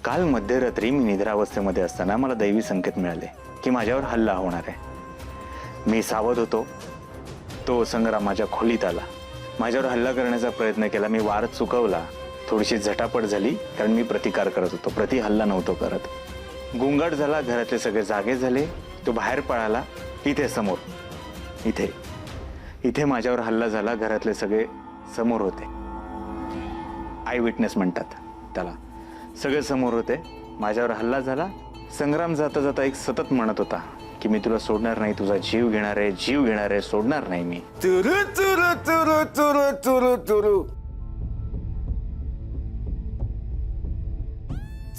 काल मध्यरात्री मी निद्रावस्थेमध्ये असताना मला दैवी संकेत मिळाले की माझ्यावर हल्ला होणार आहे। मी सावध होतो। तो संग्राम माझ्या खोलीत आला, माझ्यावर हल्ला करण्याचा प्रयत्न केला। मी वार चुकवला, थोडीशी झटापट झाली कारण मी प्रतिकार करत होतो, प्रति हल्ला नव्हतो करत। गुंगाट झाला, घरातले सगळे जागे झाले। तो बाहेर पळाला, इथे समोर, इथे इथे माझ्यावर हल्ला झाला। घरातले सगळे समोर होते, आय विटनेस म्हणतात त्याला। सगळे समोर होते, माझ्यावर हल्ला झाला। संग्राम जाता जाता एक सतत म्हणत होता की मी तुला सोडणार नाही, तुझा जीव घेणार आहे, जीव घेणार आहे, सोडणार नाही मी। तुरु तुरु तुरु तुरु तुरु तुरु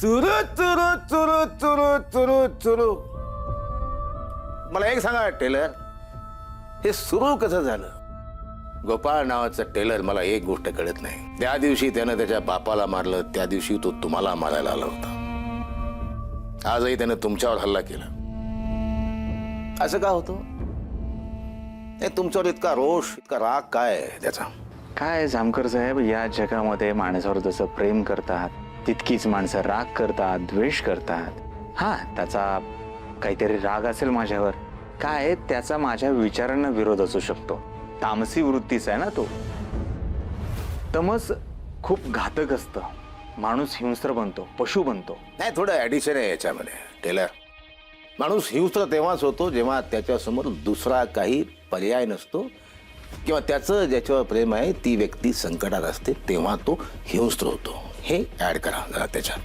तुरु तुरु तुरु तुरु तुरु तुरु। मला एक सांगा टेलर, हे सुरू कसं झालं? गोपाळ नावाचा टेलर, मला एक गोष्ट कळत नाही। त्या दिवशी त्यानं त्याच्या बापाला मारलं, त्या दिवशी तो तुम्हाला मारायला आला होता। आजही त्यानं तुमच्यावर हल्ला केला, असं का होतं? तुमच्यावर इतका रोष, इतका राग काय आहे त्याचा? काय जामकर साहेब, या जगामध्ये माणसावर जसं प्रेम करतात तितकीच माणसं राग करतात, द्वेष करतात। हा, त्याचा काहीतरी राग असेल माझ्यावर, काय त्याचा माझ्या विचारांना विरोध असू शकतो। तामसी वृत्तीचा आहे ना तो। तमस खूप घातक असतं, माणूस हिंस्र बनतो, पशु बनतो। नाही, थोडं ऍडिशन आहे याच्यामध्ये टेलर। माणूस हिंस्र तेव्हाच होतो जेव्हा त्याच्यासमोर दुसरा काही पर्याय नसतो, किंवा त्याचं ज्याच्यावर प्रेम आहे ती व्यक्ती संकटात असते, तेव्हा तो हिंस्र होतो। हे ऍड करा जरा त्याच्यात।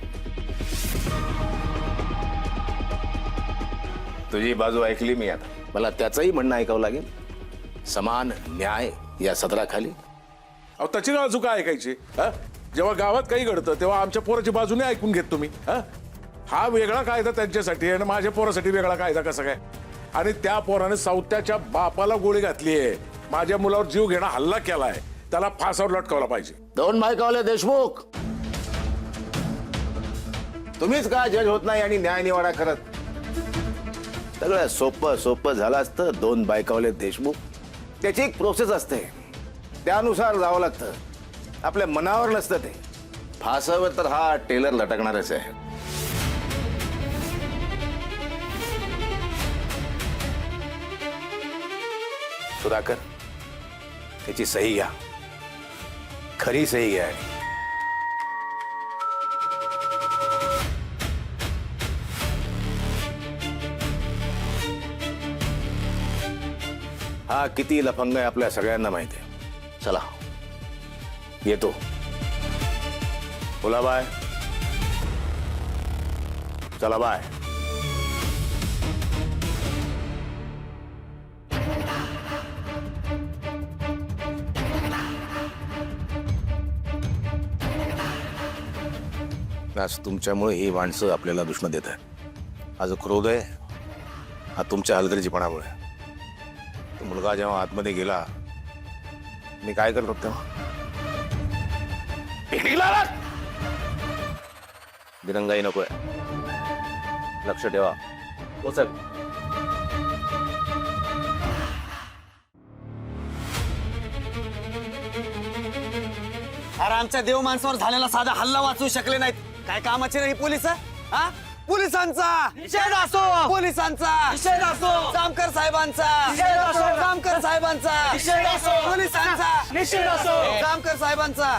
तुझी बाजू ऐकली मी, आता मला त्याचंही म्हणणं ऐकावं लागेल। समान न्याय या सदराखाली। अहो, त्याची बाजू काय ऐकायची? जेव्हा गावात काही घडतं तेव्हा आमच्या पोराची बाजूने ऐकून घेत तुम्ही। हा वेगळा कायदा त्यांच्यासाठी आणि माझ्या पोरासाठी वेगळा कायदा कसा काय? आणि त्या पोराने सावत्याच्या बापाला गोळी घातली आहे, माझ्या मुलावर जीव घेणा हल्ला केलाय, त्याला फासावर लटकावला पाहिजे। दोन बायकावले देशमुख, तुम्हीच का जज होत नाही आणि न्याय निवाडा करत? सगळं सोपं सोपं झालं असतं। दोन बायकावले देशमुख, त्याची एक प्रोसेस असते, त्यानुसार जावं लागतं, आपल्या मनावर नसतं ते। फासावर तर हा टेलर लटकणारच आहे। सुधाकर, त्याची सही घ्या, खरी सही घ्या। हा किती लफंग आहे आपल्या सगळ्यांना माहिती आहे। चला येतो। बोला बाय। चला बाय। आज तुमच्यामुळे ही माणसं आपल्याला दुश्मन देत आहेत। आज क्रोध आहे हा तुमच्या हलगर्जीपणामुळे। तो मुलगा जेव्हा आतमध्ये गेला, मी काय करत होतो तेव्हा? पिकनिकला दिरंगाई नकोय, लक्ष ठेवा। हो सर। अरे आमच्या देव माणसावर झालेला साधा हल्ला वाचवू शकले नाहीत, काय कामाचे नाही पोलिस? हा, पोलिसांचा निषेध असो, पोलिसांचा निषेध असो, जामकर साहेबांचा निषेध असो, जामकर साहेबांचा निषेध असो, पोलिसांचा निषेध असो, जामकर साहेबांचा।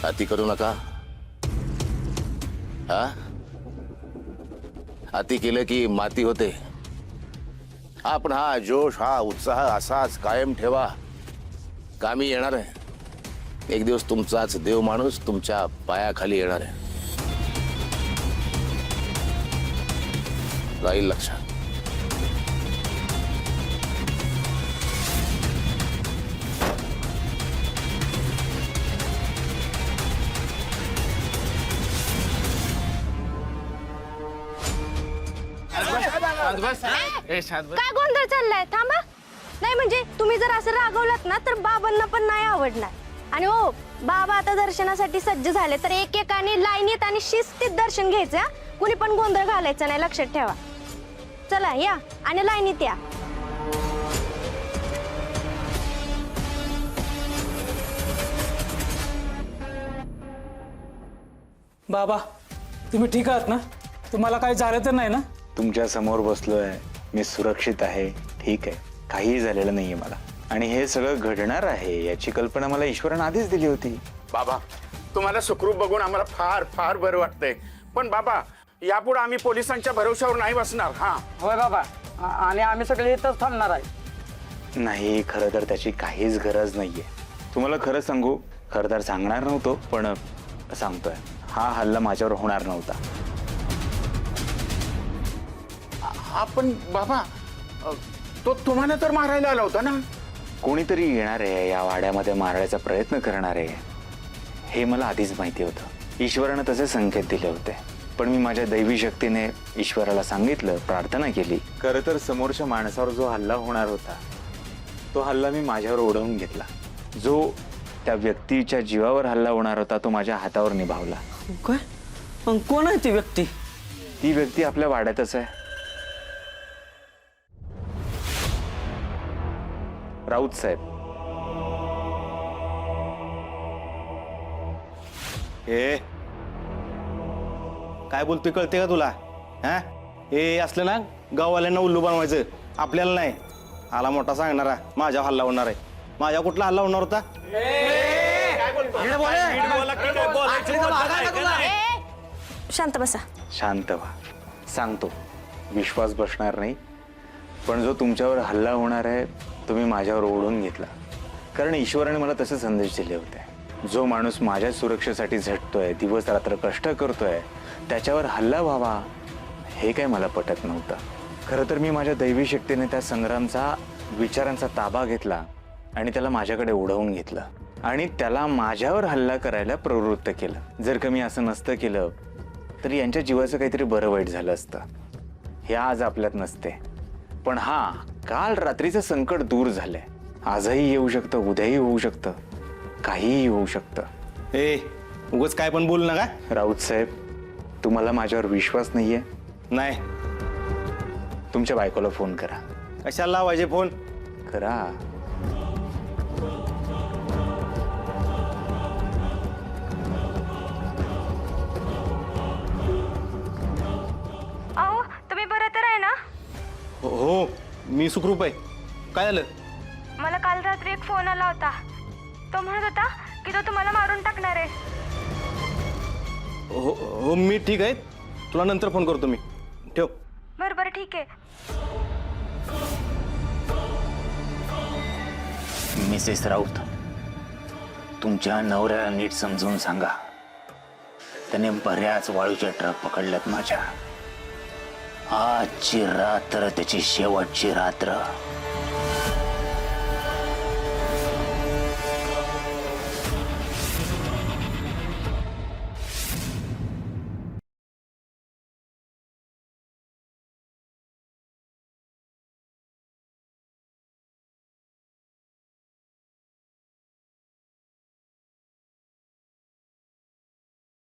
अति करू नका। हा, अति केलं की माती होते। आपण हा जोश, हा उत्साह असाच कायम ठेवा, कामी येणार आहे। एक दिवस तुमचाच देव माणूस तुमच्या पायाखाली येणार आहे, राहील लक्षात। काय गोंधळ चाललाय? थांबा। नाही म्हणजे तुम्ही जर असं रागवलात ना तर बाबांना पण नाही आवडणार। आणि हो, बाबा आता दर्शनासाठी सज्ज झाले, तर एकेकाने लाईनीत आणि शिस्तीत दर्शन घ्यायचं। कुणी पण गोंधळ घालायचा नाही, लक्षात ठेवा। चला या आणि लाईनीत या। बाबा तुम्ही ठीक आहात ना? तुम्हाला काही झालं तर नाही ना? तुमच्या समोर बसलोय, मी सुरक्षित आहे, ठीक आहे, काहीही झालेलं नाहीये मला. आणि हे सगळं घडणार आहे याची कल्पना मला ईश्वरानं आधीच दिली होती. बाबा तुम्हाला सुखरूप बघून आम्हाला फार फार बरं वाटतंय. पण बाबा यापुढे आम्ही पोलिसांच्या भरोश्यावर नाही बसणार. हा होय बाबा आणि आम्ही सगळे इथंच थांबणार आहे. नाही, खरं तर त्याची काहीच गरज नाहीये. तुम्हाला खरं सांगू, खरं तर सांगणार नव्हतो पण सांगतोय, हा हल्ला माझ्यावर होणार नव्हता. पण बाबा तो तुम्हाला तर मारायला आला होता ना. कोणीतरी येणार आहे या वाड्यामध्ये मारण्याचा प्रयत्न करणार आहे हे मला आधीच माहिती होतं. ईश्वरानं तसे संकेत दिले होते, पण मी माझ्या दैवी शक्तीने ईश्वराला सांगितलं, प्रार्थना केली. खरं तर समोरच्या माणसावर जो हल्ला होणार होता तो हल्ला मी माझ्यावर ओढवून घेतला. जो त्या व्यक्तीच्या जीवावर हल्ला होणार होता तो माझ्या हातावर निभावला. काय मग कोण आहे ती व्यक्ती? ती व्यक्ती आपल्या वाड्यातच आहे. राऊत साहेब. ए काय बोलतोय कळते का तुला? हा ए असलं ना गाववाल्यांना उल्लू बनवायचं, आपल्याला नाही. आला मोठा सांगणारा माझ्या हल्ला होणार आहे. माझ्या कुठला हल्ला होणार होता? शांत बसा. शांत व्हा, सांगतो. विश्वास बसणार नाही, पण जो तुमच्यावर हल्ला होणार आहे तो मी माझ्यावर ओढून घेतला. कारण ईश्वराने मला तसे संदेश दिले होते. जो माणूस माझ्या सुरक्षेसाठी झटतोय, दिवस रात्र कष्ट करतोय, त्याच्यावर हल्ला व्हावा हे काय मला पटत नव्हतं. खरं तर मी माझ्या दैवी शक्तीने त्या संग्रामचा विचारांचा ताबा घेतला आणि त्याला माझ्याकडे ओढवून घेतलं आणि त्याला माझ्यावर हल्ला करायला प्रवृत्त केलं. जर का मी असं नसतं केलं तर यांच्या जीवाचं काहीतरी बरं वाईट झालं असतं. हे आज आपल्यात नसते, पण हा काल रात्रीचं संकट दूर झालंय. आजही येऊ शकतं, उद्याही होऊ शकतं, काहीही होऊ शकतं. ए उगाच काय पण बोलू नका. राऊत साहेब, तुम्हाला माझ्यावर विश्वास नाहीये? नाही. तुमच्या बायकोला फोन करा. कशाला लावायचे फोन? करा. अहो तुम्ही बरं तर आहे ना? हो मी सुखरूप आहे. काय झालं? मला काल रात्री एक फोन आला होता. तो म्हणत होता की तो तुम्हाला मारून टाकणार आहे. हो हो मी ठीक आहे. तुला नंतर फोन करतो मी. ठेव. बरं बरं ठीक आहे. मिसेस राऊत, तुमच्या नवऱ्याला नीट समजून सांगा. त्याने बऱ्याच वाळूच्या ट्रक पकडल्यात माझ्या. आजची रात्र त्याची शेवटची रात्र.